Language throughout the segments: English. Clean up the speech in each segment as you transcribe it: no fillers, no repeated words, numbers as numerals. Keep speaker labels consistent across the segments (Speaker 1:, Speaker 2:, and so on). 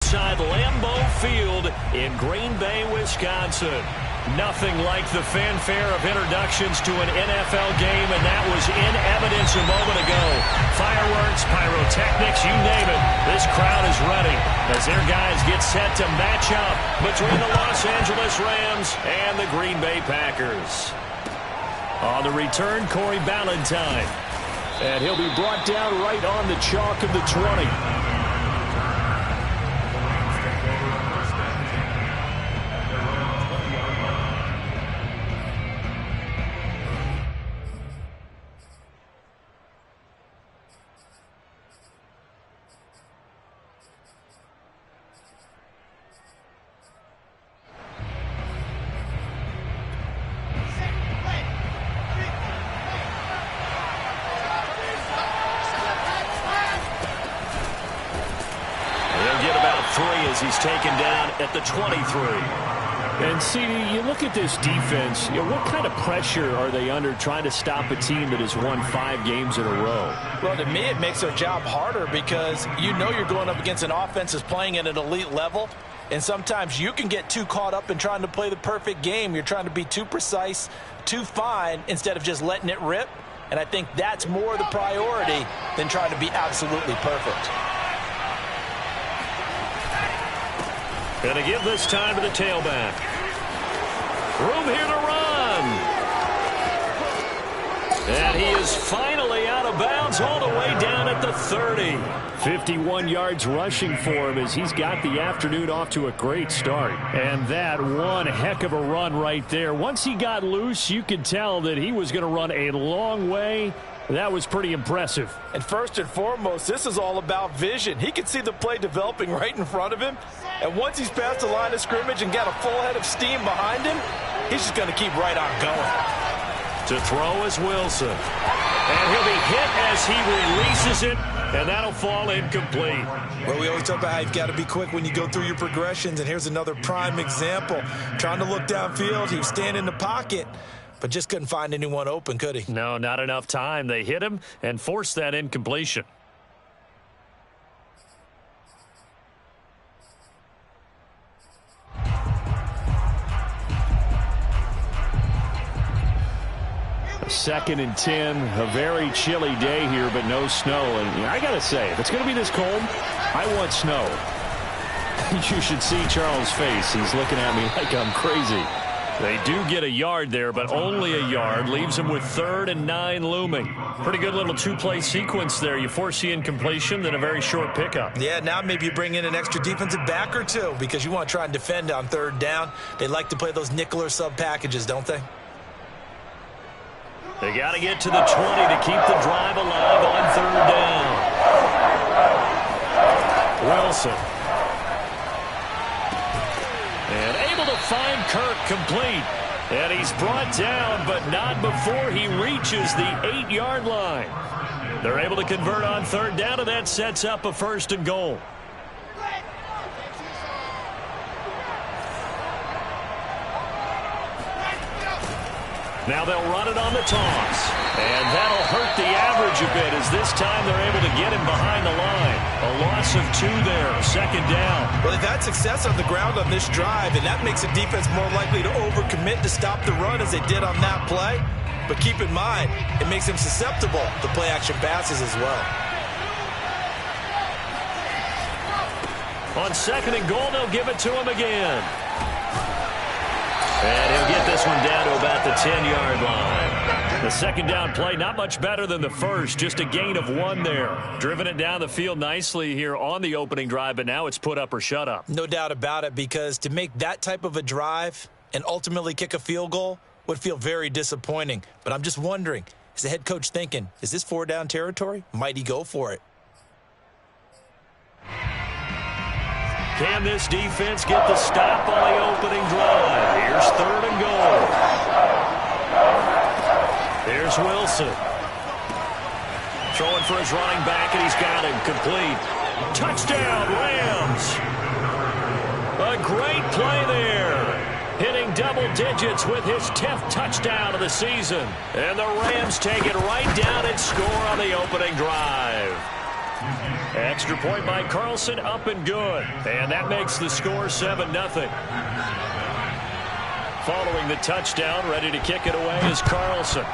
Speaker 1: inside Lambeau Field in Green Bay, Wisconsin. Nothing like the fanfare of introductions to an NFL game, and that was in evidence a moment ago. Fireworks, pyrotechnics, you name it. This crowd is ready as their guys get set to match up between the Los Angeles Rams and the Green Bay Packers. On the return, Corey Ballantyne. And he'll be brought down right on the chalk of the 20. He's taken down at the 23.
Speaker 2: And, CD, you look at this defense, what kind of pressure are they under trying to stop a team that has won 5 games in a row?
Speaker 3: Well, to me, it makes their job harder because you know you're going up against an offense that's playing at an elite level, and sometimes you can get too caught up in trying to play the perfect game. You're trying to be too precise, too fine, instead of just letting it rip. And I think that's more the priority than trying to be absolutely perfect.
Speaker 1: Going to give this time to the tailback. Room here to run. And he is finally out of bounds all the way down at the 30.
Speaker 2: 51 yards rushing for him as he's got the afternoon off to a great start. And that one heck of a run right there. Once he got loose, you could tell that he was going to run a long way. That was pretty impressive.
Speaker 3: And first and foremost, this is all about vision. He could see the play developing right in front of him. And once he's past the line of scrimmage and got a full head of steam behind him, he's just going to keep right on going.
Speaker 1: To throw is Wilson. And he'll be hit as he releases it, and that'll fall incomplete.
Speaker 3: Well, we always talk about how you've got to be quick when you go through your progressions, and here's another prime example. Trying to look downfield, he was standing in the pocket, but just couldn't find anyone open, could he?
Speaker 1: No, not enough time. They hit him and forced that incompletion.
Speaker 2: Second and 10, a very chilly day here, but no snow. And I got to say, if it's going to be this cold, I want snow. You should see Charles' face. He's looking at me like I'm crazy.
Speaker 1: They do get a yard there, but only a yard. Leaves him with 3rd and 9 looming. Pretty good little two-play sequence there. You force the incompletion, then a very short pickup.
Speaker 3: Yeah, now maybe you bring in an extra defensive back or two because you want to try and defend on 3rd down. They like to play those nickel or sub packages, don't they?
Speaker 1: They got to get to the 20 to keep the drive alive on 3rd down. Wilson. And able to find Kirk complete. And he's brought down, but not before he reaches the 8-yard line. They're able to convert on 3rd down, and that sets up a 1st and goal. Now they'll run it on the toss. And that'll hurt the average a bit as this time they're able to get him behind the line. A loss of 2 there, 2nd down.
Speaker 3: Well, they've had success on the ground on this drive, and that makes the defense more likely to overcommit to stop the run as they did on that play. But keep in mind, it makes them susceptible to play-action passes as well.
Speaker 1: On 2nd and goal, they'll give it to him again. And he'll get this one down to about the 10-yard line. The 2nd down play, not much better than the first, just a gain of 1 there. Driven it down the field nicely here on the opening drive, but now it's put up or shut up.
Speaker 3: No doubt about it, because to make that type of a drive and ultimately kick a field goal would feel very disappointing. But I'm just wondering, is the head coach thinking, is this 4-down territory? Might he go for it?
Speaker 1: Can this defense get the stop on the opening drive? Here's 3rd and goal. There's Wilson. Throwing for his running back, and he's got him complete. Touchdown, Rams. A great play there. Hitting double digits with his 10th touchdown of the season. And the Rams take it right down and score on the opening drive. Extra point by Carlson, up and good. And that makes the score 7-0. Following the touchdown, ready to kick it away is Carlson.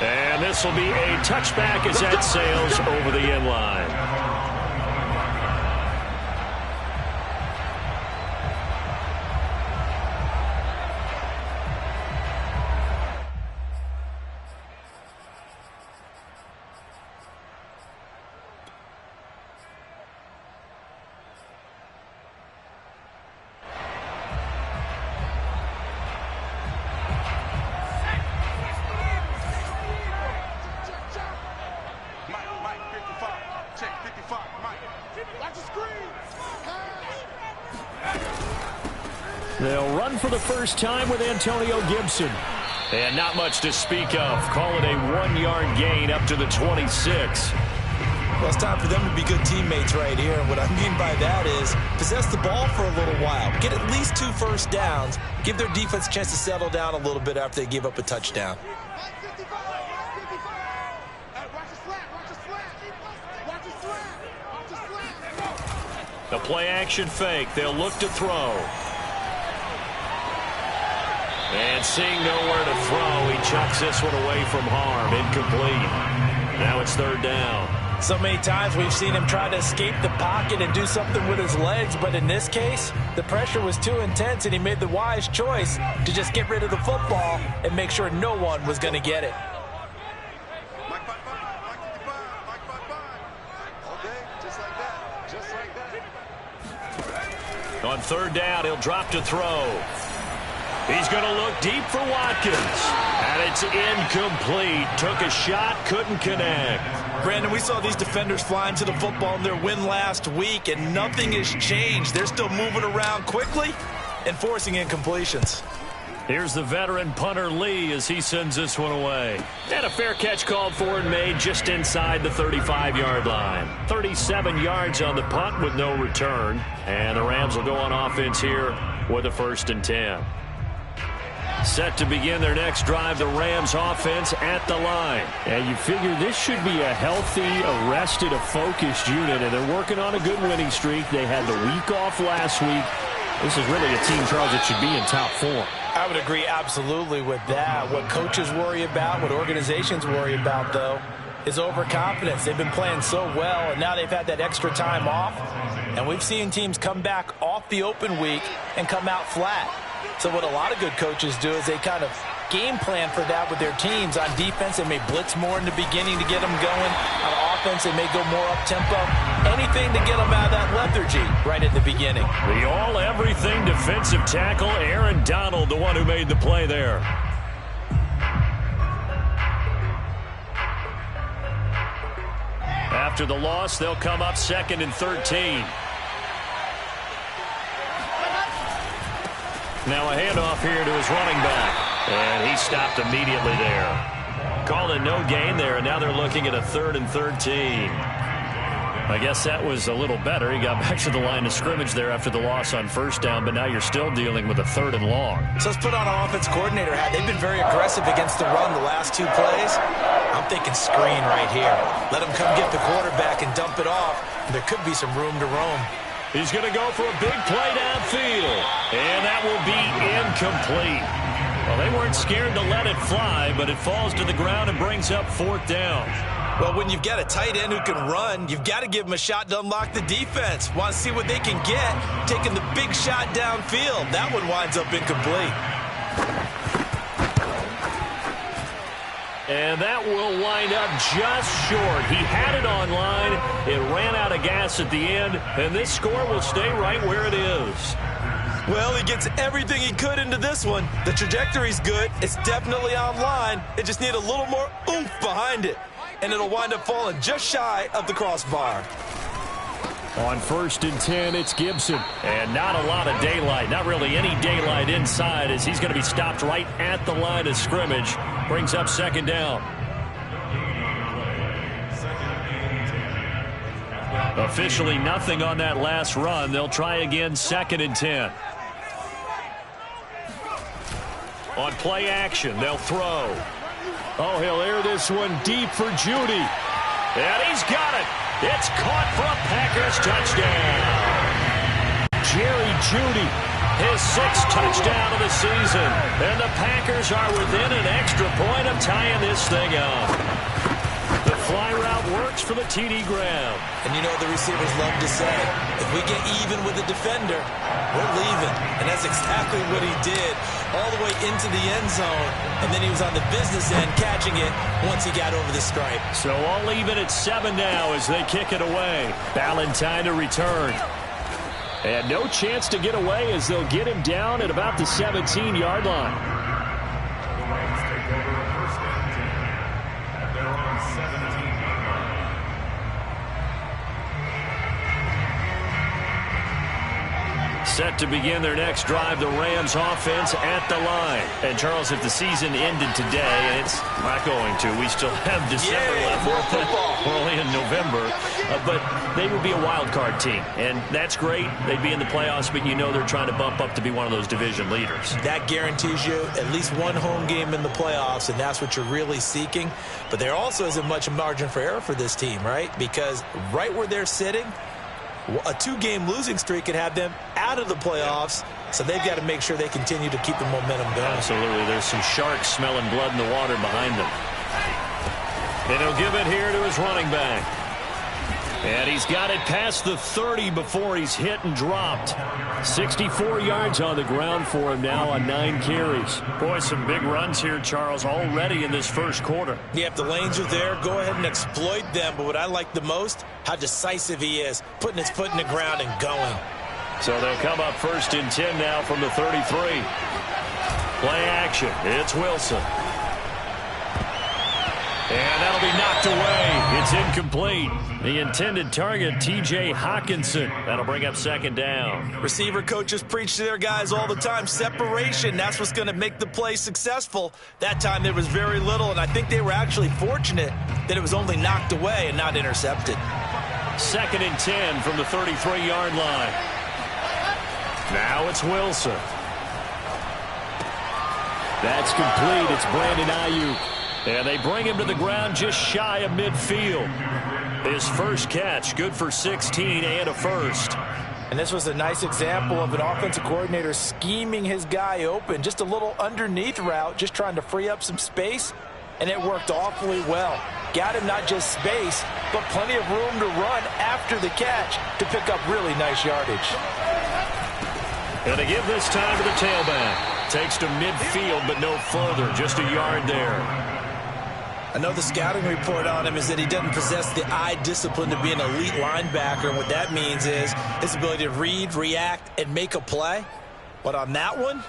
Speaker 1: And this will be a touchback as that sails over the end line.
Speaker 2: They'll run for the first time with Antonio Gibson.
Speaker 1: And not much to speak of. Call it a 1-yard gain up to the 26.
Speaker 3: Well, it's time for them to be good teammates right here. And what I mean by that is possess the ball for a little while. Get at least 2 first downs. Give their defense a chance to settle down a little bit after they give up a touchdown.
Speaker 1: The play-action fake. They'll look to throw. And seeing nowhere to throw, he chucks this one away from harm. Incomplete. Now it's 3rd down.
Speaker 3: So many times we've seen him try to escape the pocket and do something with his legs, but in this case, the pressure was too intense and he made the wise choice to just get rid of the football and make sure no one was going to get it.
Speaker 1: On 3rd down, he'll drop to throw. He's going to look deep for Watkins. And it's incomplete. Took a shot, couldn't connect.
Speaker 3: Brandon, we saw these defenders flying to the football in their win last week, and nothing has changed. They're still moving around quickly and forcing incompletions.
Speaker 1: Here's the veteran punter Lee as he sends this one away. And a fair catch called for and made just inside the 35-yard line. 37 yards on the punt with no return. And the Rams will go on offense here with a 1st and 10. Set to begin their next drive, the Rams offense at the line.
Speaker 2: And you figure this should be a healthy, arrested, a focused unit, and they're working on a good winning streak. They had the week off last week. This is really a team, Charles, that should be in top form.
Speaker 3: I would agree absolutely with that. What coaches worry about, what organizations worry about, though, is overconfidence. They've been playing so well, and now they've had that extra time off. And we've seen teams come back off the open week and come out flat. So what a lot of good coaches do is they kind of game plan for that with their teams. On defense, they may blitz more in the beginning to get them going. On offense, they may go more up-tempo. Anything to get them out of that lethargy right at the beginning.
Speaker 1: The all-everything defensive tackle, Aaron Donald, the one who made the play there. After the loss, they'll come up 2nd and 13. Now a handoff here to his running back. And he stopped immediately there. Called a no gain there, and now they're looking at a 3rd and 13. I guess that was a little better. He got back to the line of scrimmage there after the loss on 1st down, but now you're still dealing with a 3rd and long.
Speaker 3: So let's put on an offense coordinator hat. They've been very aggressive against the run the last 2 plays. I'm thinking screen right here. Let him come get the quarterback and dump it off. There could be some room to roam.
Speaker 1: He's going to go for a big play downfield, and that will be incomplete. Well, they weren't scared to let it fly, but it falls to the ground and brings up 4th down.
Speaker 3: Well, when you've got a tight end who can run, you've got to give him a shot to unlock the defense. Want to see what they can get, taking the big shot downfield. That one winds up incomplete.
Speaker 1: And that will wind up just short. He had it on line. It ran out of gas at the end, and this score will stay right where it is.
Speaker 3: Well, he gets everything he could into this one. The trajectory's good. It's definitely on line. It just needs a little more oomph behind it, and it'll wind up falling just shy of the crossbar.
Speaker 2: On 1st and 10, it's Gibson.
Speaker 1: And not a lot of daylight, not really any daylight inside, as he's going to be stopped right at the line of scrimmage. Brings up 2nd down. Officially nothing on that last run. They'll try again, 2nd and 10. On play action, they'll throw.
Speaker 2: Oh, he'll air this one deep for Jeudy.
Speaker 1: And he's got it. It's caught for a Packers touchdown.
Speaker 2: Jerry Jeudy,
Speaker 1: his 6th touchdown of the season. And the Packers are within an extra point of tying this thing up. The fly route works for the TD Graham.
Speaker 3: And you know what the receivers love to say? If we get even with the defender, we're leaving. And that's exactly what he did all the way into the end zone. And then he was on the business end catching it once he got over the stripe.
Speaker 2: So all even at 7 now as they kick it away. Ballantyne to return. And no chance to get away as they'll get him down at about the 17-yard line.
Speaker 1: Set to begin their next drive, the Rams offense at the line. And, Charles, if the season ended today, and it's not going to, we still have December left. We're only in November. But they would be a wild card team, and that's great. They'd be in the playoffs, but you know they're trying to bump up to be one of those division leaders.
Speaker 3: That guarantees you at least one home game in the playoffs, and that's what you're really seeking. But there also isn't much margin for error for this team, right? Because right where they're sitting, a 2-game losing streak could have them out of the playoffs, so they've got to make sure they continue to keep the momentum going.
Speaker 1: Absolutely. There's some sharks smelling blood in the water behind them. And he'll give it here to his running back. And he's got it past the 30 before he's hit and dropped.
Speaker 2: 64 yards on the ground for him now on 9 carries.
Speaker 1: Boy, some big runs here, Charles, already in this first quarter.
Speaker 3: Yeah, if the lanes are there, go ahead and exploit them. But what I like the most, how decisive he is, putting his foot in the ground and going.
Speaker 1: So they'll come up 1st and 10 now from the 33. Play action. It's Wilson. And that'll be knocked away. It's incomplete. The intended target, T.J. Hockenson. That'll bring up 2nd down.
Speaker 3: Receiver coaches preach to their guys all the time. Separation, that's what's going to make the play successful. That time there was very little, and I think they were actually fortunate that it was only knocked away and not intercepted.
Speaker 1: 2nd and 10 from the 33-yard line. Now it's Wilson.
Speaker 2: That's complete. It's Brandon Ayuk.
Speaker 1: And they bring him to the ground just shy of midfield. His first catch, good for 16 and a first.
Speaker 3: And this was a nice example of an offensive coordinator scheming his guy open. Just a little underneath route, just trying to free up some space. And it worked awfully well. Got him not just space, but plenty of room to run after the catch to pick up really nice yardage.
Speaker 1: And they give this time to the tailback. Takes to midfield, but no further. Just a yard there.
Speaker 3: I know the scouting report on him is that he doesn't possess the eye discipline to be an elite linebacker. And what that means is his ability to read, react, and make a play. But on that one,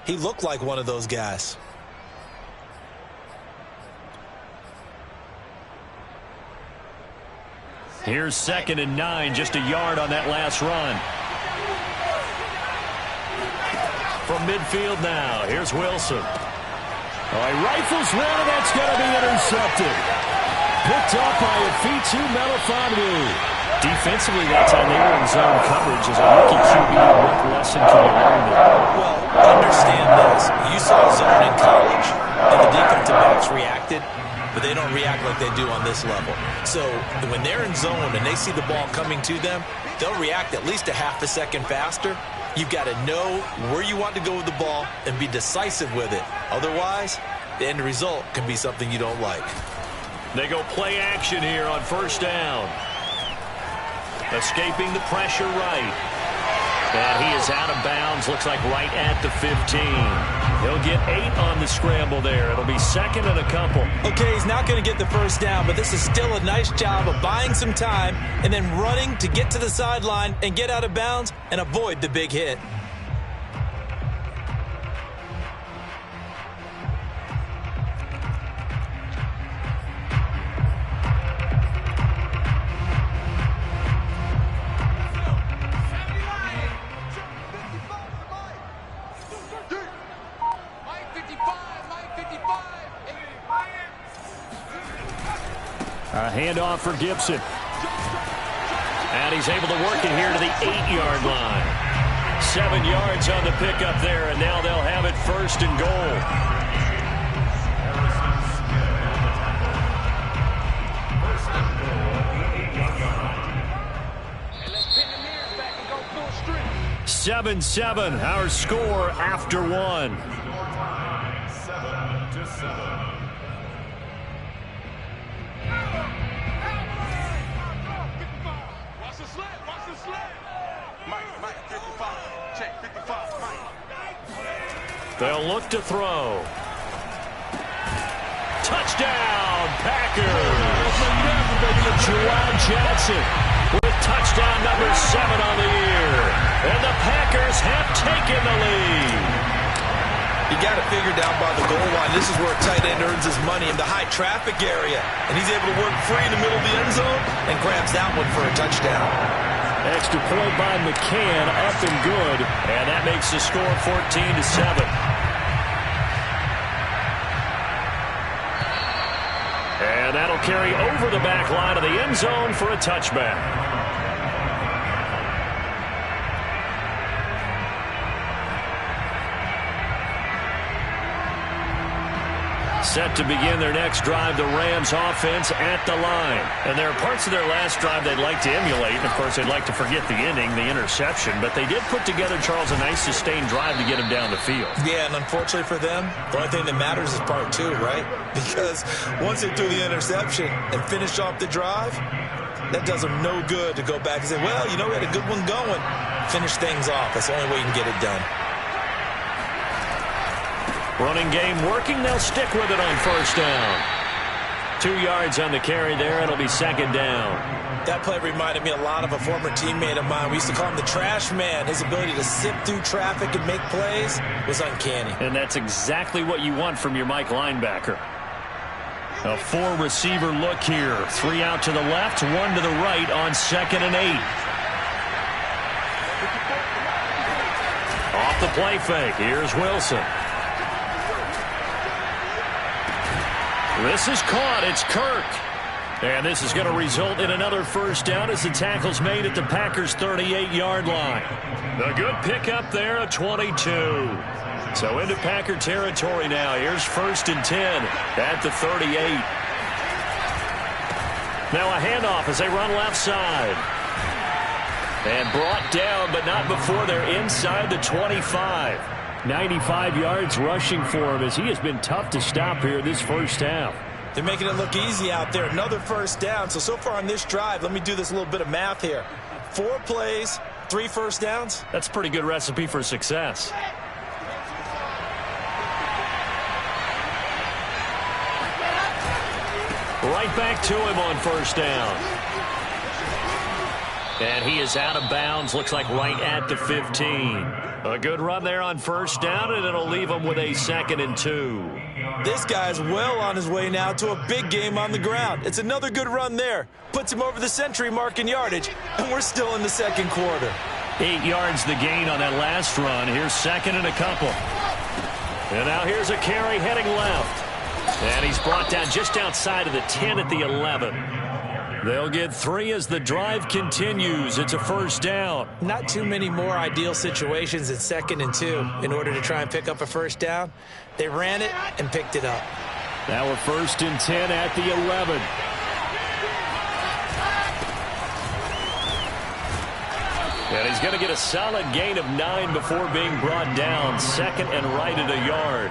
Speaker 3: he looked like one of those guys.
Speaker 1: Here's 2nd and 9, just a yard on that last run. From midfield now, here's Wilson.
Speaker 2: All right, rifles one, and that's going to be intercepted. Picked up by Afitu Melifonwu.
Speaker 1: Defensively, that time they were in zone coverage as a rookie QB. What lesson can you learn there?
Speaker 3: Well, understand this. You saw zone in college, and the defensive backs reacted, but they don't react like they do on this level. So when they're in zone and they see the ball coming to them, they'll react at least a half a second faster. You've got to know where you want to go with the ball and be decisive with it. Otherwise, the end result can be something you don't like.
Speaker 1: They go play action here on 1st down. Escaping the pressure right. And he is out of bounds, looks like right at the 15. He'll get 8 on the scramble there. It'll be 2nd and a couple.
Speaker 3: Okay, he's not going to get the 1st down, but this is still a nice job of buying some time and then running to get to the sideline and get out of bounds and avoid the big hit.
Speaker 2: A handoff for Gibson.
Speaker 1: And he's able to work it here to the 8-yard line. 7 yards on the pickup there, and now they'll have it 1st and goal.
Speaker 2: 7-7, our score after one.
Speaker 4: 7-7.
Speaker 2: They'll look to throw. Touchdown, Packers! Juwan Johnson with touchdown number 7 on the year. And the Packers have taken the lead.
Speaker 3: You got to figure down by the goal line. This is where a tight end earns his money in the high traffic area. And he's able to work free in the middle of the end zone and grabs that one for a touchdown.
Speaker 2: Extra point by McCann, up and good. And that makes the score 14-7. And that'll carry over the back line of the end zone for a touchback. Set to begin their next drive, the Rams offense at the line. And there are parts of their last drive they'd like to emulate. And of course, they'd like to forget the ending, the interception. But they did put together, Charles, a nice sustained drive to get him down the field.
Speaker 3: Yeah, and unfortunately for them, the only thing that matters is part 2, right? Because once they threw the interception and finished off the drive, that does them no good to go back and say, well, you know, we had a good one going. Finish things off. That's the only way you can get it done.
Speaker 2: Running game working. They'll stick with it on first down. 2 yards on the carry there. It'll be second down.
Speaker 3: That play reminded me a lot of a former teammate of mine. We used to call him the trash man. His ability to sift through traffic and make plays was uncanny.
Speaker 2: And that's exactly what you want from your Mike linebacker. A 4-receiver look here. 3 out to the left, 1 to the right on 2nd and 8. Off the play fake. Here's Wilson. This is caught. It's Kirk. And this is going to result in another first down as the tackle's made at the Packers' 38-yard line. A good pickup there, a 22. So into Packer territory now. Here's 1st and 10 at the 38. Now a handoff as they run left side. And brought down, but not before they're inside the 25. 95 yards rushing for him as he has been tough to stop here this first half.
Speaker 3: They're making it look easy out there. Another first down. So far on this drive, let me do this little bit of math here. 4 plays, 3 first downs.
Speaker 2: That's a pretty good recipe for success. Right back to him on first down. And he is out of bounds. Looks like right at the 15. A good run there on first down, and it'll leave him with a 2nd and 2.
Speaker 3: This guy's well on his way now to a big game on the ground. It's another good run there. Puts him over the century mark in yardage, and we're still in the second quarter.
Speaker 2: 8 yards the gain on that last run. Here's 2nd and a couple. And now here's a carry heading left. And he's brought down just outside of the 10 at the 11. They'll get 3 as the drive continues. It's a first down.
Speaker 3: Not too many more ideal situations at 2nd and 2 in order to try and pick up a first down. They ran it and picked it up.
Speaker 2: Now we're 1st and 10 at the 11. And he's going to get a solid gain of 9 before being brought down. 2nd and right at a yard.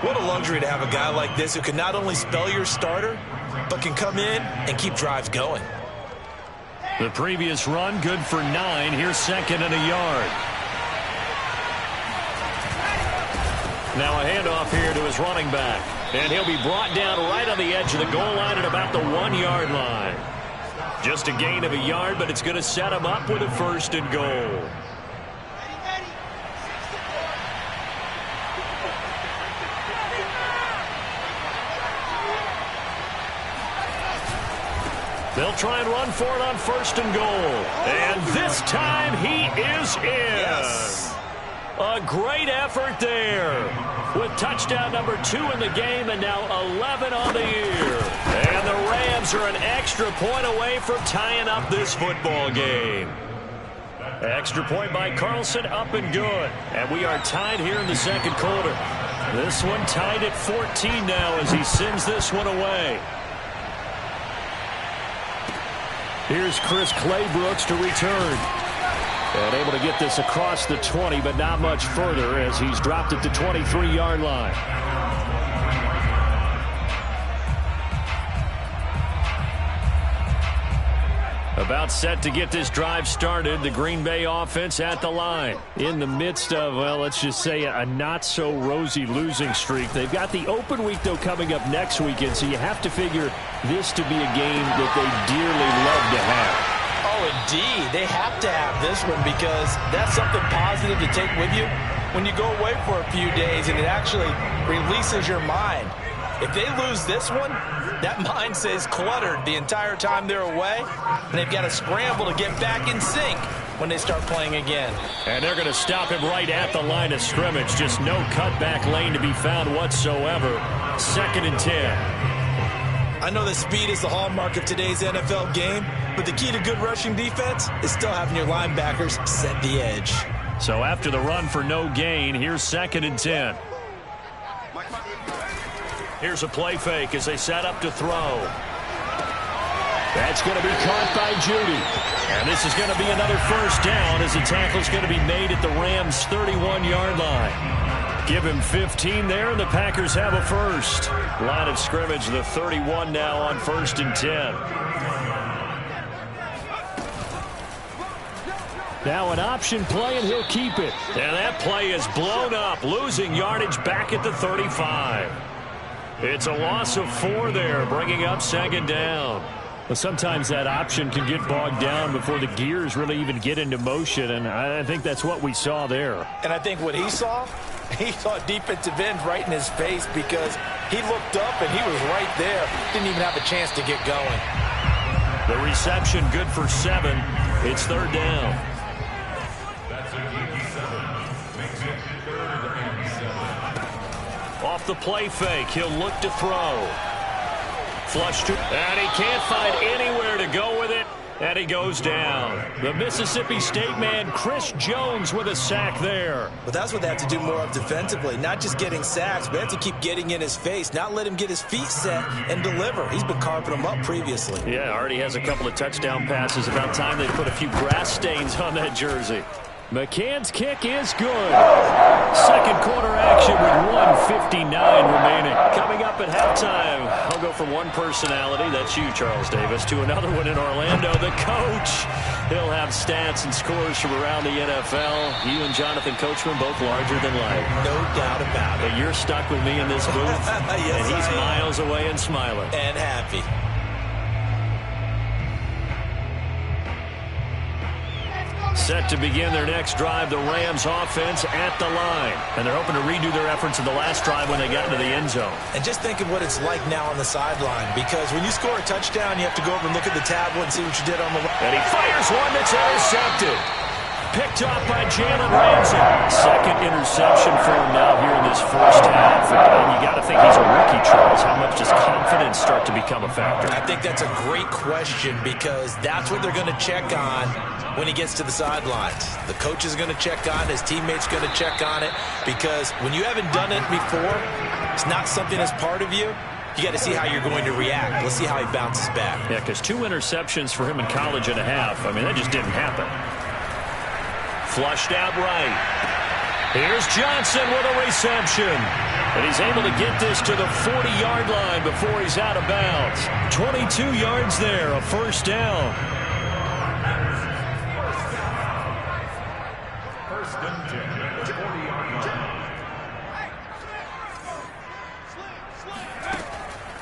Speaker 3: What a luxury to have a guy like this who can not only spell your starter, but can come in and keep drives going.
Speaker 2: The previous run, good for 9. Here's 2nd and a yard. Now a handoff here to his running back. And he'll be brought down right on the edge of the goal line at about the 1-yard line. Just a gain of a yard, but it's going to set him up with a 1st and goal. They'll try and run for it on 1st and goal. And this time he is in.
Speaker 3: Yes.
Speaker 2: A great effort there with touchdown number 2 in the game and now 11 on the year. And the Rams are an extra point away from tying up this football game. Extra point by Carlson, up and good. And we are tied here in the second quarter. This one tied at 14 now as he sends this one away. Here's Chris Claybrooks to return. And able to get this across the 20, but not much further as he's dropped it to 23-yard line. About set to get this drive started. The Green Bay offense at the line. In the midst of, well, let's just say a not-so-rosy losing streak. They've got the open week, though, coming up next weekend, so you have to figure this to be a game that they dearly love to have.
Speaker 3: Oh, indeed. They have to have this one because that's something positive to take with you when you go away for a few days, and it actually releases your mind. If they lose this one, that mind stays cluttered the entire time they're away, and they've got to scramble to get back in sync when they start playing again.
Speaker 2: And they're going to stop him right at the line of scrimmage. Just no cutback lane to be found whatsoever. 2nd and 10.
Speaker 3: I know that speed is the hallmark of today's NFL game, but the key to good rushing defense is still having your linebackers set the edge.
Speaker 2: So after the run for no gain, here's 2nd and 10. Here's a play fake as they set up to throw. That's going to be caught by Judy. And this is going to be another first down as the tackle's going to be made at the Rams' 31-yard line. Give him 15 there, and the Packers have a first. Line of scrimmage, the 31 now on 1st and 10. Now an option play, and he'll keep it. And that play is blown up, losing yardage back at the 35. It's a loss of 4 there, bringing up 2nd down. Well, sometimes that option can get bogged down before the gears really even get into motion, and I think that's what we saw there.
Speaker 3: And I think what he saw defensive end right in his face because he looked up and he was right there. Didn't even have a chance to get going.
Speaker 2: The reception good for 7. It's 3rd down. Off the play fake, he'll look to throw. Flush to, and he can't find anywhere to go with it, and he goes down. The Mississippi State man, Chris Jones, with a sack there.
Speaker 3: But that's what they have to do more of defensively, not just getting sacks, but they have to keep getting in his face, not let him get his feet set and deliver. He's been carving them up previously.
Speaker 2: Yeah, already has a couple of touchdown passes. About time they put a few grass stains on that jersey. McCann's kick is good. 2nd quarter action with 1:59 remaining. Coming up at halftime, I'll go from one personality, that's you, Charles Davis, to another one in Orlando, the coach. He'll have stats and scores from around the NFL. You and Jonathan Coachman both larger than life.
Speaker 3: No doubt about it.
Speaker 2: But you're stuck with me in this booth,
Speaker 3: yes,
Speaker 2: and he's miles away and smiling.
Speaker 3: And happy.
Speaker 2: Set to begin their next drive, the Rams offense at the line. And they're hoping to redo their efforts in the last drive when they got into the end zone.
Speaker 3: And just think of what it's like now on the sideline, because when you score a touchdown, you have to go over and look at the tablet and see what you did on the line.
Speaker 2: And he fires one that's intercepted. Picked off by Jalen Ramsey. 2nd interception for him now here in this first half. And you got to think he's a rookie, Charles. How much does confidence start to become a factor?
Speaker 3: I think that's a great question because that's what they're going to check on when he gets to the sidelines. The coach is going to check on it. His teammates going to check on it because when you haven't done it before, it's not something that's part of you. You got to see how you're going to react. Let's see how he bounces back.
Speaker 2: Yeah, because 2 interceptions for him in college and a half. I mean, that just didn't happen. Flushed out right. Here's Johnson with a reception. And he's able to get this to the 40-yard line before he's out of bounds. 22 yards there, a first down. First and 10, 40-yard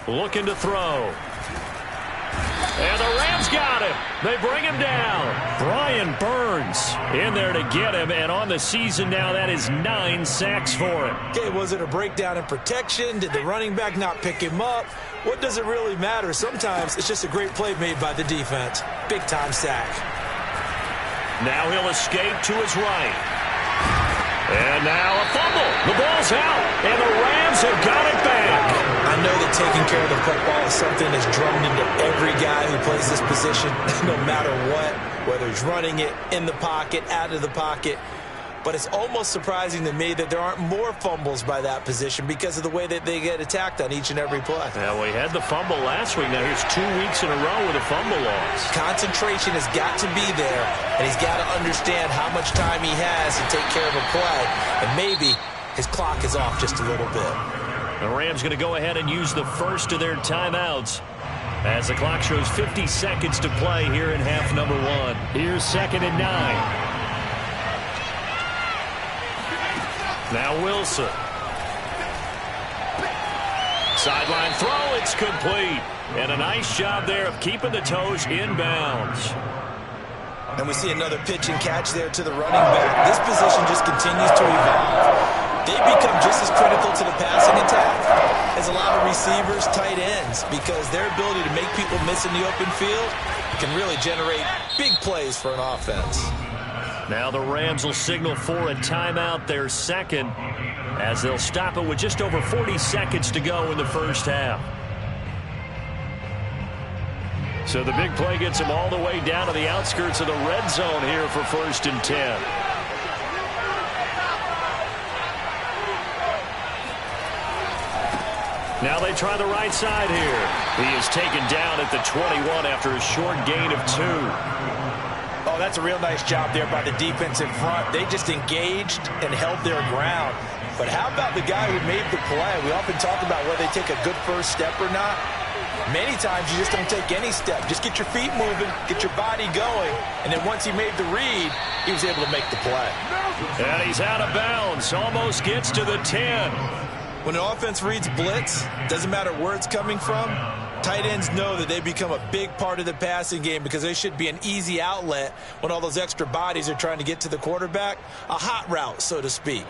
Speaker 2: line. Looking to throw. And the Rams got him. They bring him down. Brian Burns in there to get him. And on the season now, that is 9 sacks for him.
Speaker 3: Okay, was it a breakdown in protection? Did the running back not pick him up? What does it really matter? Sometimes it's just a great play made by the defense. Big-time sack.
Speaker 2: Now he'll escape to his right. And now a fumble. The ball's out. And the Rams have got it back.
Speaker 3: I know that taking care of the football is something that's drummed into every guy who plays this position, no matter what, whether he's running it, in the pocket, out of the pocket. but it's almost surprising to me that there aren't more fumbles by that position because of the way that they get attacked on each and every play.
Speaker 2: Yeah, we had the fumble last week. Now here's 2 weeks in a row with a fumble loss.
Speaker 3: Concentration has got to be there, and he's got to understand how much time he has to take care of a play, and maybe his clock is off just a little bit.
Speaker 2: The Rams going to go ahead and use the first of their timeouts as the clock shows 50 seconds to play here in half number 1. Here's 2nd and 9. Now Wilson. Sideline throw, it's complete. And a nice job there of keeping the toes inbounds.
Speaker 3: And we see another pitch and catch there to the running back. This position just continues to evolve. They become just as critical to the passing attack as a lot of receivers, tight ends, because their ability to make people miss in the open field can really generate big plays for an offense.
Speaker 2: Now the Rams will signal for a timeout, their second, as they'll stop it with just over 40 seconds to go in the first half. So the big play gets them all the way down to the outskirts of the red zone here for 1st and 10. Now they try the right side here. He is taken down at the 21 after a short gain of 2.
Speaker 3: Oh, that's a real nice job there by the defense in front. They just engaged and held their ground. But how about the guy who made the play? We often talk about whether they take a good first step or not. Many times you just don't take any step. Just get your feet moving, get your body going, and then once he made the read, he was able to make the play.
Speaker 2: And he's out of bounds. Almost gets to the 10.
Speaker 3: When an offense reads blitz, doesn't matter where it's coming from, tight ends know that they become a big part of the passing game because they should be an easy outlet when all those extra bodies are trying to get to the quarterback. A hot route, so to speak.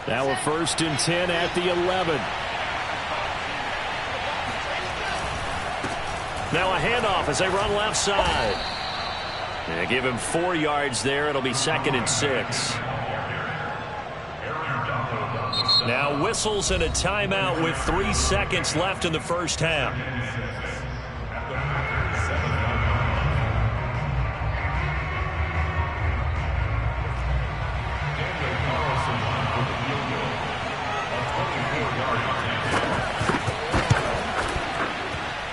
Speaker 2: Now we're 1st and 10 at the 11. Now a handoff as they run left side. They give him 4 yards there. It'll be 2nd and 6. Now whistles and a timeout with 3 seconds left in the first half.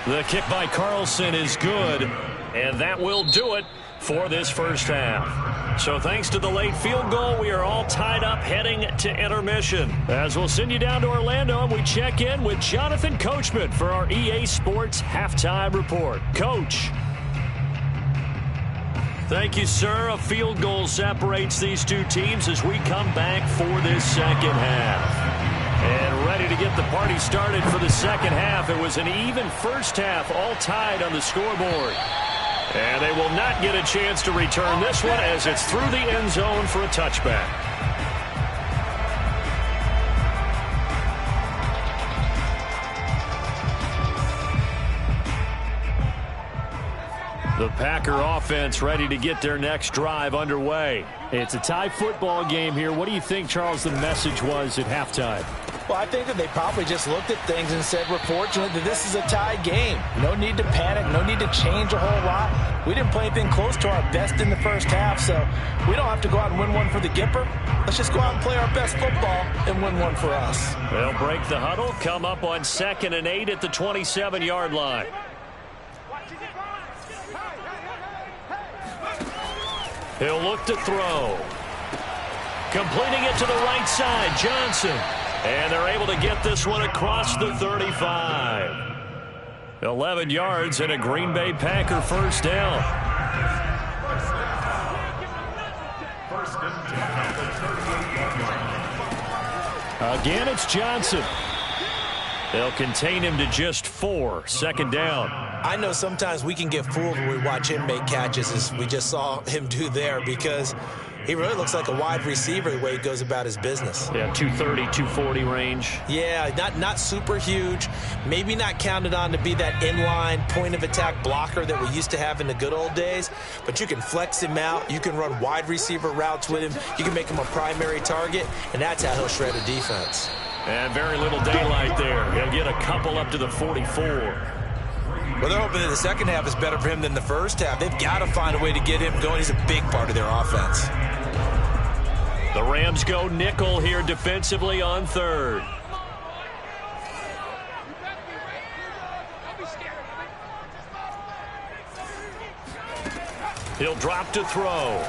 Speaker 2: The kick by Carlson is good, and that will do it for this first half. So thanks to the late field goal, we are all tied up heading to intermission. As we'll send you down to Orlando, and we check in with Jonathan Coachman for our EA Sports Halftime Report. Coach. Thank you, sir. A field goal separates these two teams as we come back for this second half. And ready to get the party started for the second half. It was an even first half, all tied on the scoreboard. And they will not get a chance to return this one as it's through the end zone for a touchback. The Packer offense ready to get their next drive underway. It's a tie football game here. What do you think, Charles, the message was at halftime?
Speaker 3: Well, I think that they probably just looked at things and said, we're fortunate that this is a tie game. No need to panic. No need to change a whole lot. We didn't play anything close to our best in the first half, so we don't have to go out and win one for the Gipper. Let's just go out and play our best football and win one for us.
Speaker 2: They'll break the huddle, come up on 2nd and 8 at the 27-yard line. He'll look to throw. Completing it to the right side, Johnson. And they're able to get this one across the 35. 11 yards and a Green Bay Packer first down. Again, it's Johnson. They'll contain him to just 4. 2nd down.
Speaker 3: I know sometimes we can get fooled when we watch him make catches, as we just saw him do there, because he really looks like a wide receiver the way he goes about his business.
Speaker 2: Yeah, 230, 240 range.
Speaker 3: Yeah, not super huge. Maybe not counted on to be that inline point-of-attack blocker that we used to have in the good old days, but you can flex him out. You can run wide receiver routes with him. You can make him a primary target, and that's how he'll shred a defense.
Speaker 2: And very little daylight there. He'll get a couple up to the 44.
Speaker 3: Well, they're hoping that the second half is better for him than the first half. They've got to find a way to get him going. He's a big part of their offense.
Speaker 1: The Rams go nickel here defensively on third. He'll drop to throw.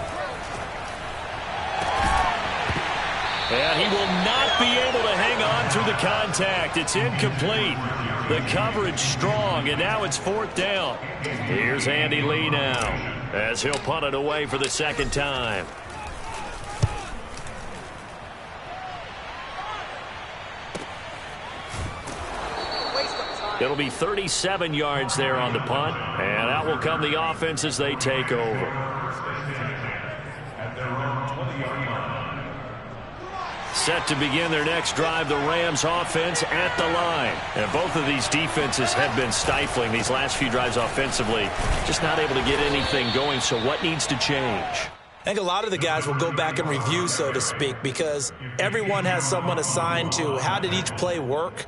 Speaker 1: And he will not be able to hang on through the contact. It's incomplete. The coverage strong, and now it's fourth down. Here's Andy Lee now as he'll punt it away for the second time. It'll be 37 yards there on the punt, and out will come the offense as they take over. Set to begin their next drive, the Rams offense at the line. And both of these defenses have been stifling these last few drives offensively. Just not able to get anything going, so what needs to change?
Speaker 3: I think a lot of the guys will go back and review, so to speak, because everyone has someone assigned to how did each play work.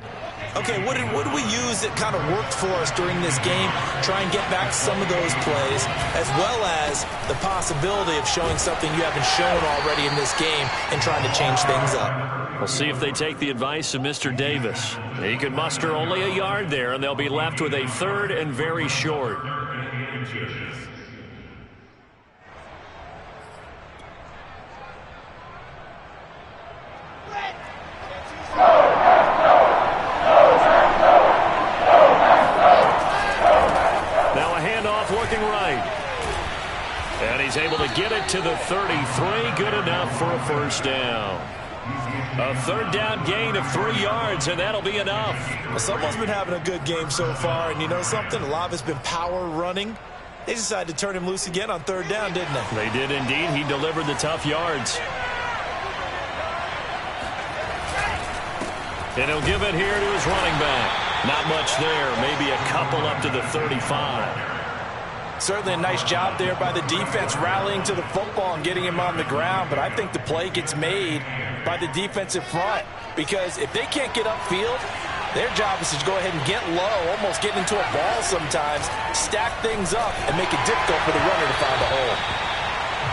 Speaker 3: Okay, what did we use that kind of worked for us during this game? Try and get back some of those plays, as well as the possibility of showing something you haven't shown already in this game and trying to change things up.
Speaker 1: We'll see if they take the advice of Mr. Davis. He can muster only a yard there, and they'll be left with a third and very short. And he's able to get it to the 33. Good enough for a first down. A third down gain of 3 yards, and that'll be enough.
Speaker 3: Well, someone's been having a good game so far, and you know something? A lot of it's been power running. They decided to turn him loose again on third down, didn't they?
Speaker 1: They did indeed. He delivered the tough yards. And he'll give it here to his running back. Not much there. Maybe a couple up to the 35.
Speaker 3: Certainly a nice job there by the defense rallying to the football and getting him on the ground, but I think the play gets made by the defensive front, because if they can't get upfield, their job is to go ahead and get low, almost get into a ball sometimes, stack things up, and make it difficult for the runner to find a hole.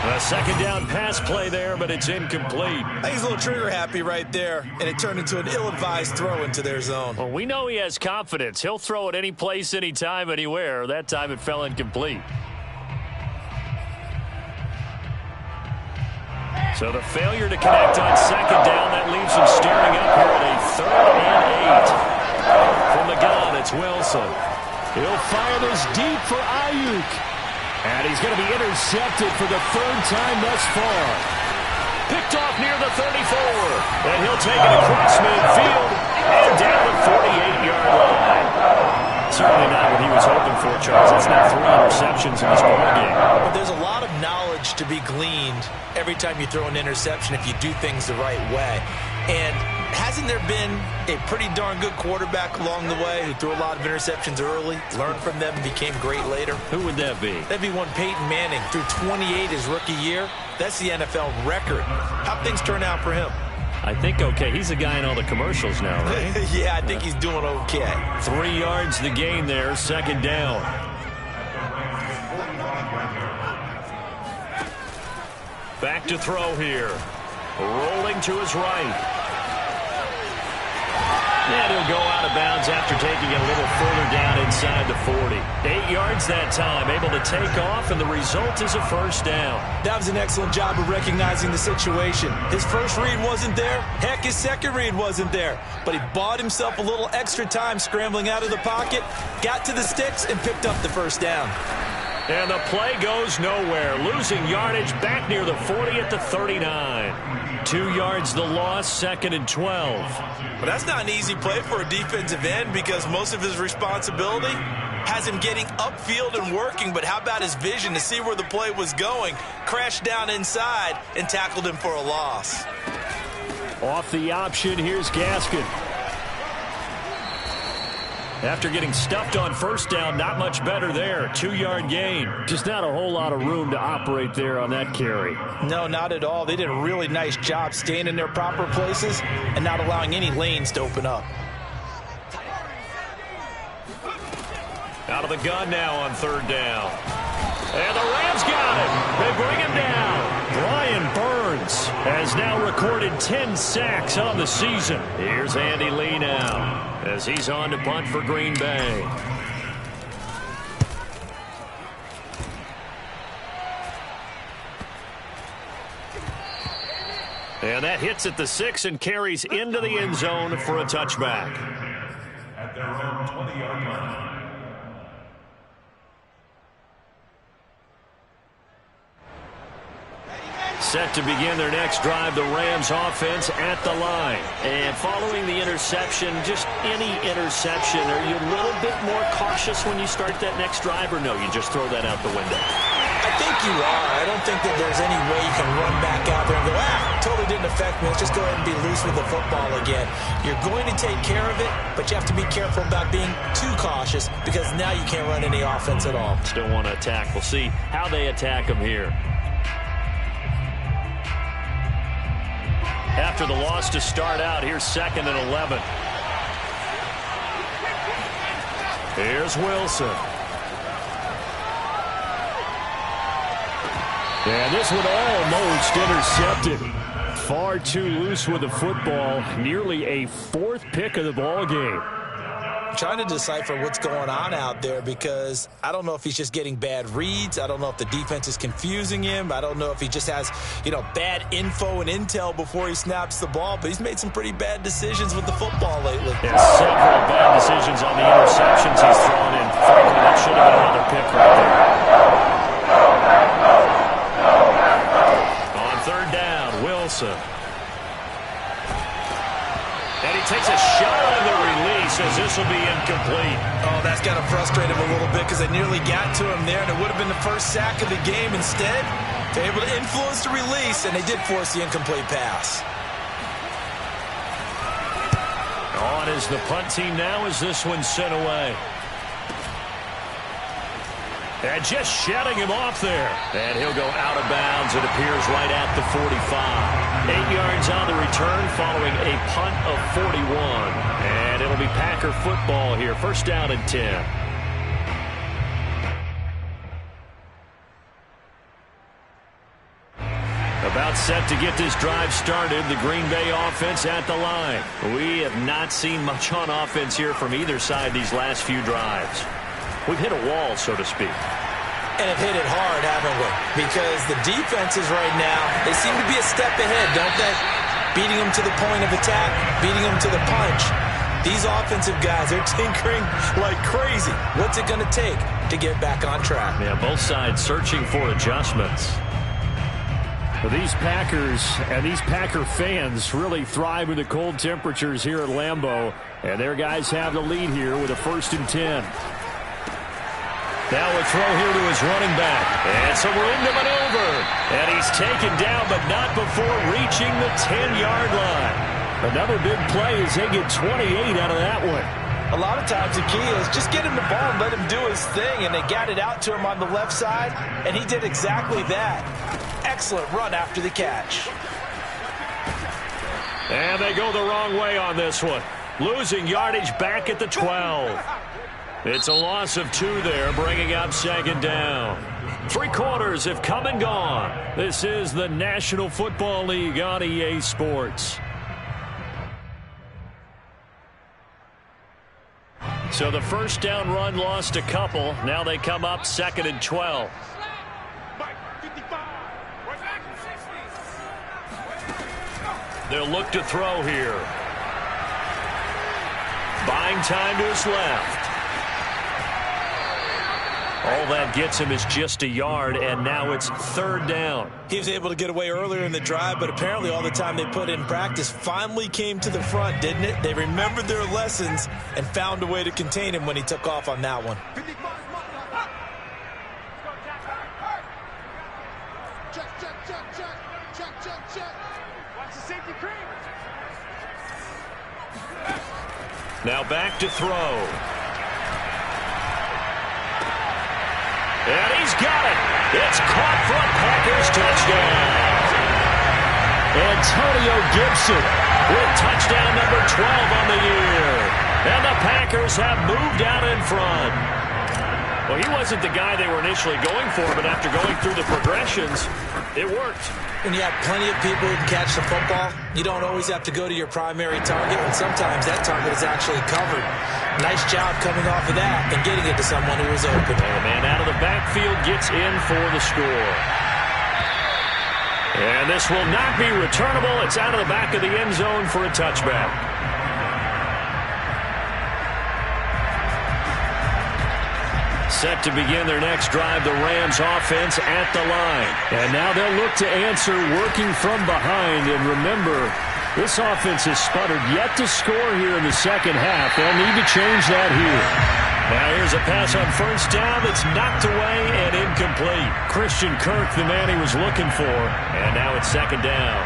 Speaker 1: A second down pass play there, but it's incomplete.
Speaker 3: I think he's a little trigger happy right there, and it turned into an ill-advised throw into their zone.
Speaker 1: Well, we know he has confidence. He'll throw it any place, anytime, anywhere. That time it fell incomplete. So the failure to connect on second down, that leaves him staring up here at a 3rd and 8. From the gun, it's Wilson. He'll fire this deep for Ayuk. And he's going to be intercepted for the 3rd time thus far. Picked off near the 34. And he'll take it across midfield and down the 48-yard line. Certainly not what he was hoping for, Charles. That's not 3 interceptions in this ballgame.
Speaker 3: But there's a lot of knowledge to be gleaned every time you throw an interception if you do things the right way. And hasn't there been a pretty darn good quarterback along the way who threw a lot of interceptions early, learned from them, and became great later?
Speaker 1: Who would that be?
Speaker 3: That'd be one Peyton Manning. Threw 28 his rookie year. That's the NFL record. How'd things turn out for him?
Speaker 1: I think okay. He's a guy in all the commercials now, right?
Speaker 3: Yeah, I think he's doing okay.
Speaker 1: 3 yards the gain there, second down. Back to throw here. Rolling to his right. And he'll go out of bounds after taking it a little further down inside the 40. 8 yards that time, able to take off, and the result is a first down.
Speaker 3: That was an excellent job of recognizing the situation. His first read wasn't there. Heck, his second read wasn't there. But he bought himself a little extra time scrambling out of the pocket, got to the sticks, and picked up the first down.
Speaker 1: And the play goes nowhere. Losing yardage back near the 40 at the 39. 2 yards the loss, 2nd and 12.
Speaker 3: But that's not an easy play for a defensive end, because most of his responsibility has him getting upfield and working. But how about his vision to see where the play was going? Crashed down inside and tackled him for a loss.
Speaker 2: Off the option, here's Gaskin. After getting stuffed on first down, not much better there. 2-yard gain. Just not a whole lot of room to operate there on that carry.
Speaker 3: No, not at all. They did a really nice job staying in their proper places and not allowing any lanes to open up.
Speaker 1: Out of the gun now on third down. And the Rams got it. They bring him down. Brian Burns
Speaker 2: Lutz has now recorded 10 sacks on the season. Here's Andy Lee now as he's on to punt for Green Bay. And that hits at the 6 and carries into the end zone for a touchback.
Speaker 4: At their own 20-yard line.
Speaker 2: Set to begin their next drive, the Rams offense at the line.
Speaker 1: And following the interception, just any interception, are you a little bit more cautious when you start that next drive, or no, you just throw that out the window?
Speaker 3: I think you are. I don't think that there's any way you can run back out there and go, totally didn't affect me. Let's just go ahead and be loose with the football again. You're going to take care of it, but you have to be careful about being too cautious because now you can't run any offense at all.
Speaker 2: Still want to attack. We'll see how they attack them here. After the loss to start out, here's 2nd and 11. Here's Wilson. And this one almost intercepted. Far too loose with the football. Nearly a 4th pick of the ball game.
Speaker 3: I'm trying to decipher what's going on out there because I don't know if he's just getting bad reads. I don't know if the defense is confusing him. I don't know if he just has, bad info and intel before he snaps the ball. But he's made some pretty bad decisions with the football lately.
Speaker 2: Yeah, several bad decisions on the interceptions he's thrown in. Frankly, that should have been another pick right there. On 3rd down, Wilson. And he takes a shot on the release as this will be incomplete.
Speaker 3: Oh, that's got to frustrate him a little bit because they nearly got to him there, and it would have been the first sack of the game. Instead, they're able to influence the release, and they did force the incomplete pass.
Speaker 2: On is the punt team now as this one's sent away. And just shutting him off there. And he'll go out of bounds. It appears right at the 45. 8 yards on the return following a punt of 41. And it'll be Packer football here. 1st down and 10. About set to get this drive started. The Green Bay offense at the line. We have not seen much on offense here from either side these last few drives. We've hit a wall, so to speak.
Speaker 3: And have hit it hard, haven't we? Because the defenses right now, they seem to be a step ahead, don't they? Beating them to the point of attack, beating them to the punch. These offensive guys, they're tinkering like crazy. What's it going to take to get back on track?
Speaker 2: Yeah, both sides searching for adjustments. Well, these Packers and these Packer fans really thrive in the cold temperatures here at Lambeau. And their guys have the lead here with a 1st and 10. Now a throw here to his running back. And some room to maneuver. And he's taken down, but not before reaching the 10-yard line. Another big play as they get 28 out of that one.
Speaker 3: A lot of times the key is just get him the ball and let him do his thing. And they got it out to him on the left side, and he did exactly that. Excellent run after the catch.
Speaker 2: And they go the wrong way on this one. Losing yardage back at the 12. It's a loss of 2 there, bringing up 2nd down. 3 quarters have come and gone. This is the National Football League on EA Sports. So the 1st down run lost a couple. Now they come up 2nd and 12. They'll look to throw here. Buying time to his left. All that gets him is just a yard, and now it's 3rd down.
Speaker 3: He was able to get away earlier in the drive, but apparently all the time they put in practice finally came to the front, didn't it? They remembered their lessons and found a way to contain him when he took off on that one.
Speaker 2: Now back to throw. And he's got it. It's caught for a Packers touchdown. Antonio Gibson with touchdown number 12 on the year. And the Packers have moved out in front. Well, he wasn't the guy they were initially going for, but after going through the progressions, It worked.
Speaker 3: When you have plenty of people who can catch the football, you don't always have to go to your primary target, and sometimes that target is actually covered. Nice job coming off of that and getting it to someone who was open.
Speaker 2: And the man out of the backfield gets in for the score. And this will not be returnable. It's out of the back of the end zone for a touchback. Set to begin their next drive, the Rams offense at the line. And now they'll look to answer working from behind. And remember, this offense has sputtered yet to score here in the second half. They'll need to change that here. Now here's a pass on first down that's knocked away and incomplete. Christian Kirk, the man he was looking for. And now it's second down.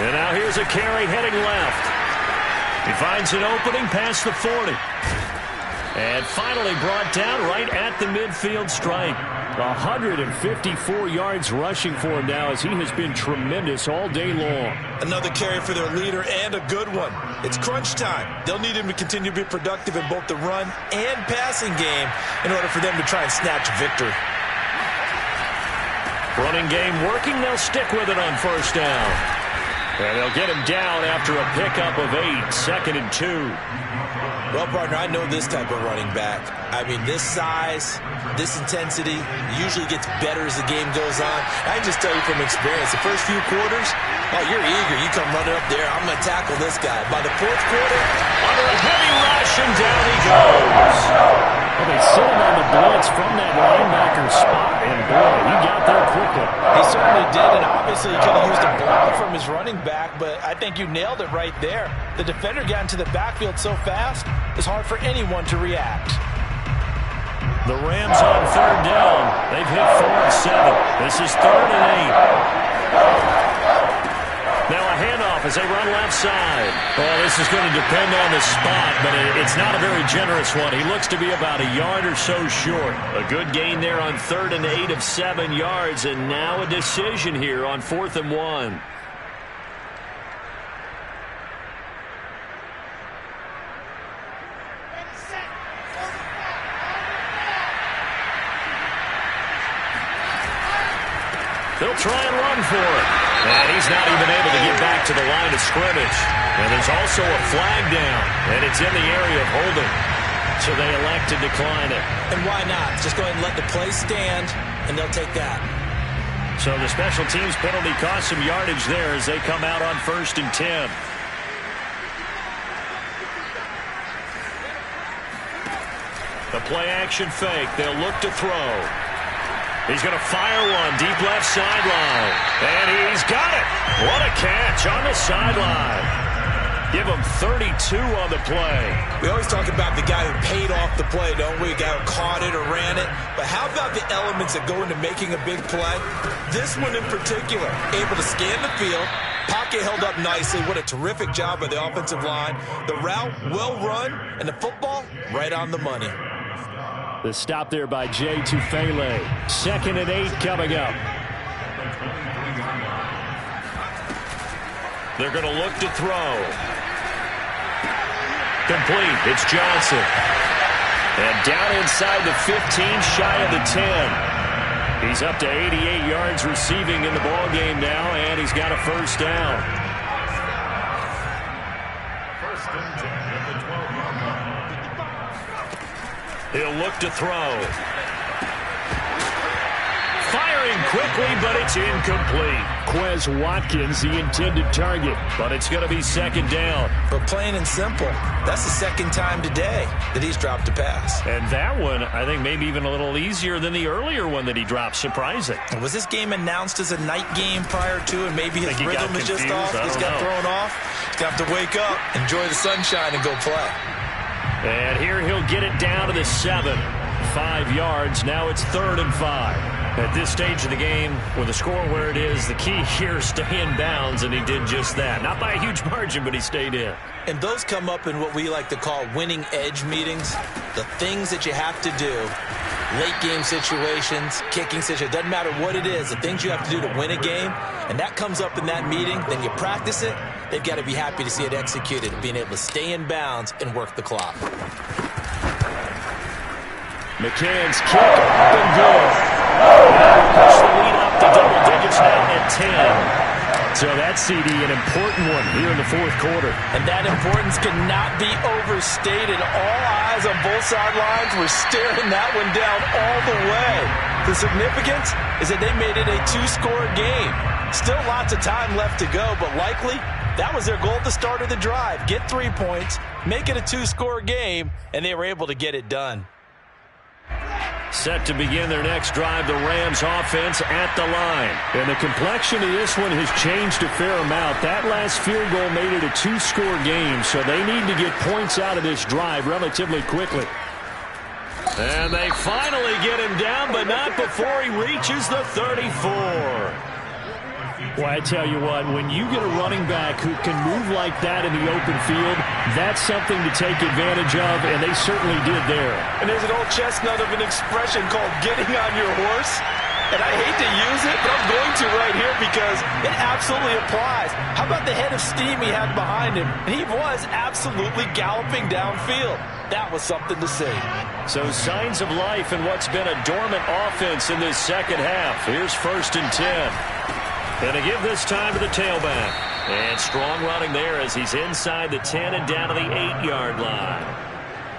Speaker 2: And now here's a carry heading left. He finds an opening past the 40. And finally brought down right at the midfield stripe. 154 yards rushing for him now as he has been tremendous all day long.
Speaker 3: Another carry for their leader and a good one. It's crunch time. They'll need him to continue to be productive in both the run and passing game in order for them to try and snatch victory.
Speaker 2: Running game working. They'll stick with it on first down. And they'll get him down after a pickup of 8, 2nd and 2.
Speaker 3: Well, partner, I know this type of running back. I mean, this size, this intensity usually gets better as the game goes on. I can just tell you from experience, the first few quarters, oh, you're eager. You come running up there. I'm going to tackle this guy. By the fourth quarter,
Speaker 2: under a heavy rush, and down he goes. Well, they sit him on the blitz from that linebacker spot, and boy, he got there quickly.
Speaker 3: He certainly did, and obviously he could have used a block from his running back, but I think you nailed it right there. The defender got into the backfield so fast, it's hard for anyone to react.
Speaker 2: The Rams on third down. They've hit 4 and 7. This is 3rd and 8. Now a handoff as they run left side. Well, this is going to depend on the spot, but it's not a very generous one. He looks to be about a yard or so short. A good gain there on 3rd and 8 of 7 yards, and now a decision here on 4th and 1. They'll try and run for it. And he's not even able to get back to the line of scrimmage. And there's also a flag down, and it's in the area of holding. So they elect to decline it.
Speaker 3: And why not? Just go ahead and let the play stand, and they'll take that.
Speaker 2: So the special teams penalty cost some yardage there as they come out on 1st and 10. The play action fake. They'll look to throw. He's going to fire one deep left sideline. And he's got it. What a catch on the sideline. Give him 32 on the play.
Speaker 3: We always talk about the guy who paid off the play, don't we? The guy who caught it or ran it. But how about the elements that go into making a big play? This one in particular, able to scan the field. Pocket held up nicely. What a terrific job by the offensive line. The route, well run. And the football, right on the money.
Speaker 2: The stop there by Jay Tufele. 2nd and 8 coming up. They're going to look to throw. Complete. It's Johnson. And down inside the 15, shy of the 10. He's up to 88 yards receiving in the ballgame now, and he's got a first down.
Speaker 4: First and 10 at the 12-yard line.
Speaker 2: He'll look to throw. Firing quickly, but it's incomplete. Quez Watkins, the intended target, but it's going to be 2nd down.
Speaker 3: But plain and simple, that's the 2nd time today that he's dropped a pass.
Speaker 2: And that one, I think, maybe even a little easier than the earlier one that he dropped. Surprising.
Speaker 3: Was this game announced as a night game prior to, and maybe his rhythm is just off?
Speaker 2: He's
Speaker 3: got thrown off. He's got to wake up, enjoy the sunshine, and go play.
Speaker 2: And here he'll get it down to the 7. 5 yards. Now it's 3rd and 5. At this stage of the game, with the score where it is, the key here is stay in bounds, and he did just that. Not by a huge margin, but he stayed in.
Speaker 3: And those come up in what we like to call winning edge meetings. The things that you have to do late game situations, kicking situations, doesn't matter what it is, the things you have to do to win a game, and that comes up in that meeting, then you practice it, they've got to be happy to see it executed, being able to stay in bounds and work the clock.
Speaker 2: McCann's kick up and good. Push the lead up to double digits now at 10. So that CD, an important one here in the fourth quarter.
Speaker 3: And that importance cannot be overstated. All eyes on both sidelines were staring that one down all the way. The significance is that they made it a two-score game. Still lots of time left to go, but likely that was their goal at the start of the drive. Get 3 points, make it a two-score game, and they were able to get it done.
Speaker 2: Set to begin their next drive, the Rams offense at the line. And the complexion of this one has changed a fair amount. That last field goal made it a two-score game, so they need to get points out of this drive relatively quickly. And they finally get him down, but not before he reaches the 34. Well, I tell you what, when you get a running back who can move like that in the open field, that's something to take advantage of, and they certainly did there.
Speaker 3: And there's an old chestnut of an expression called getting on your horse. And I hate to use it, but I'm going to right here because it absolutely applies. How about the head of steam he had behind him? He was absolutely galloping downfield. That was something to see.
Speaker 2: So signs of life in what's been a dormant offense in this second half. Here's 1st and 10. And to give this time to the tailback. And strong running there as he's inside the 10 and down to the 8-yard line.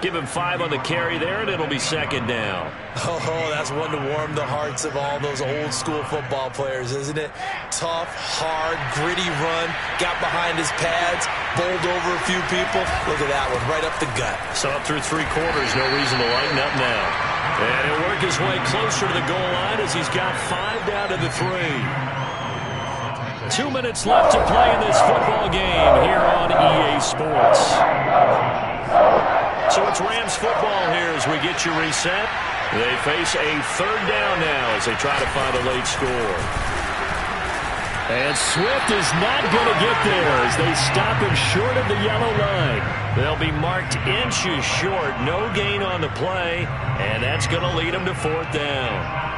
Speaker 2: Give him 5 on the carry there, and it'll be 2nd down.
Speaker 3: Oh, that's one to warm the hearts of all those old-school football players, isn't it? Tough, hard, gritty run. Got behind his pads, bowled over a few people. Look at that one, right up the gut.
Speaker 2: So up through 3 quarters, no reason to lighten up now. And he'll work his way closer to the goal line as he's got 5 down to the 3. 2 minutes left to play in this football game here on EA Sports. So it's Rams football here as we get you reset. They face a 3rd down now as they try to find a late score. And Swift is not going to get there as they stop him short of the yellow line. They'll be marked inches short. No gain on the play, and that's going to lead them to 4th down.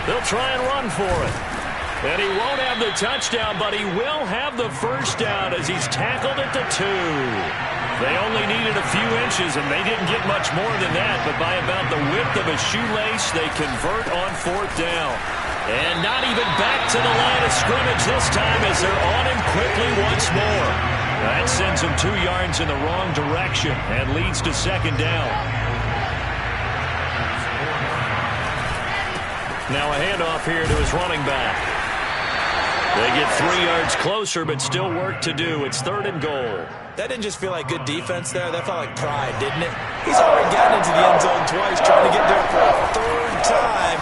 Speaker 2: They'll try and run for it. And he won't have the touchdown, but he will have the 1st down as he's tackled at the 2. They only needed a few inches, and they didn't get much more than that. But by about the width of a shoelace, they convert on 4th down. And not even back to the line of scrimmage this time as they're on him quickly once more. That sends him 2 yards in the wrong direction and leads to 2nd down. Now a handoff here to his running back. They get 3 yards closer, but still work to do. It's 3rd and goal.
Speaker 3: That didn't just feel like good defense there. That felt like pride, didn't it? He's already gotten into the end zone twice, trying to get there for a 3rd time.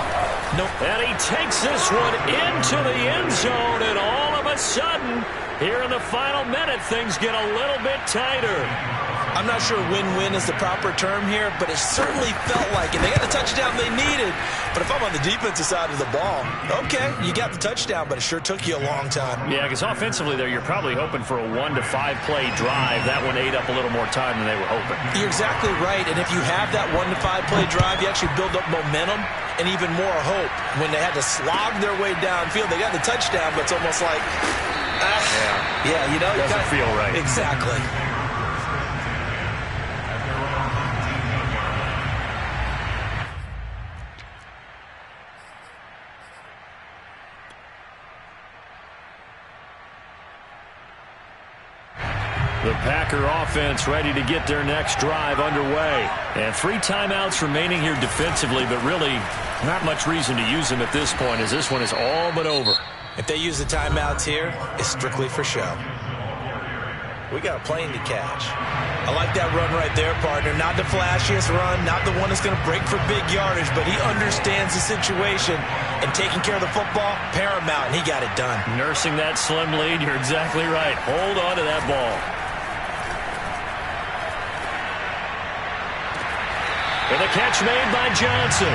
Speaker 3: Nope.
Speaker 2: And he takes this one into the end zone, and all of a sudden, here in the final minute, things get a little bit tighter.
Speaker 3: I'm not sure win-win is the proper term here, but it certainly felt like it. They got the touchdown they needed, but if I'm on the defensive side of the ball, okay, you got the touchdown, but it sure took you a long time.
Speaker 2: Yeah, because offensively there, you're probably hoping for a 1 to 5 play drive. That one ate up a little more time than they were hoping.
Speaker 3: You're exactly right, and if you have that 1 to 5 play drive, you actually build up momentum and even more hope. When they had to slog their way downfield, they got the touchdown, but it's almost like, yeah, you know,
Speaker 2: doesn't feel right.
Speaker 3: Exactly.
Speaker 2: The Packer offense ready to get their next drive underway. And 3 timeouts remaining here defensively, but really not much reason to use them at this point as this one is all but over.
Speaker 3: If they use the timeouts here, it's strictly for show. We got a plane to catch. I like that run right there, partner. Not the flashiest run, not the one that's going to break for big yardage, but he understands the situation, and taking care of the football, paramount, and he got it done.
Speaker 2: Nursing that slim lead, you're exactly right. Hold on to that ball. And the catch made by Johnson.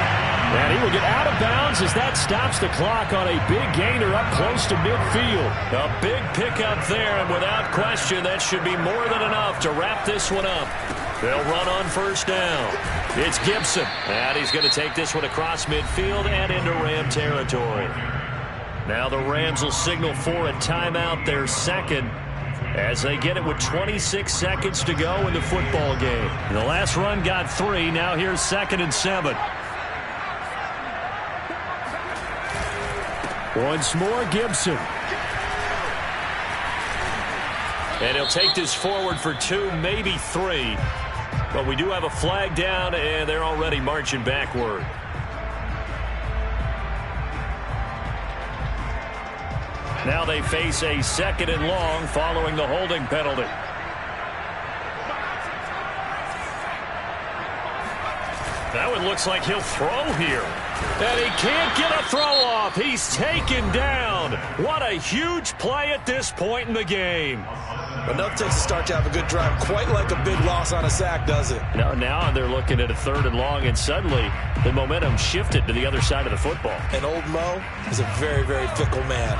Speaker 2: And he will get out of bounds as that stops the clock on a big gainer up close to midfield.
Speaker 1: A big pickup there, and without question, that should be more than enough to wrap this one up. They'll run on first down. It's Gibson, and he's going to take this one across midfield and into Ram territory. Now the Rams will signal for a timeout, their second, as they get it with 26 seconds to go in the football game. The last run got 3. Now here's 2nd and 7.
Speaker 2: Once more, Gibson.
Speaker 1: And he'll take this forward for 2, maybe 3. But we do have a flag down, and they're already marching backward. Now they face a 2nd and long following the holding penalty. That one looks like he'll throw here. And he can't get a throw off. He's taken down. What a huge play at this point in the game.
Speaker 3: Enough takes to start to have a good drive. Quite like a big loss on a sack, does it?
Speaker 1: Now they're looking at a 3rd and long, and suddenly the momentum shifted to the other side of the football.
Speaker 3: And old Mo is a very, very fickle man.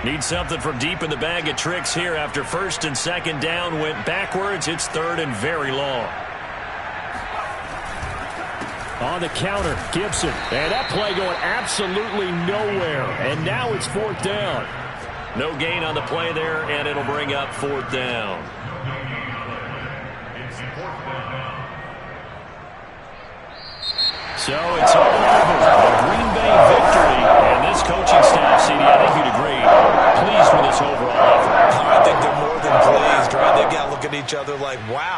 Speaker 1: Need something from deep in the bag of tricks here. After 1st and 2nd down went backwards, it's 3rd and very long.
Speaker 2: On the counter, Gibson. And that play going absolutely nowhere. And now it's 4th down.
Speaker 1: No gain on the play there, and it'll bring up 4th down. So it's all over. The Green Bay victory. And this coaching staff, CD, I think you'd agree, pleased with this overall effort.
Speaker 3: I think they're more than pleased, right? They've got to look at each other like, wow.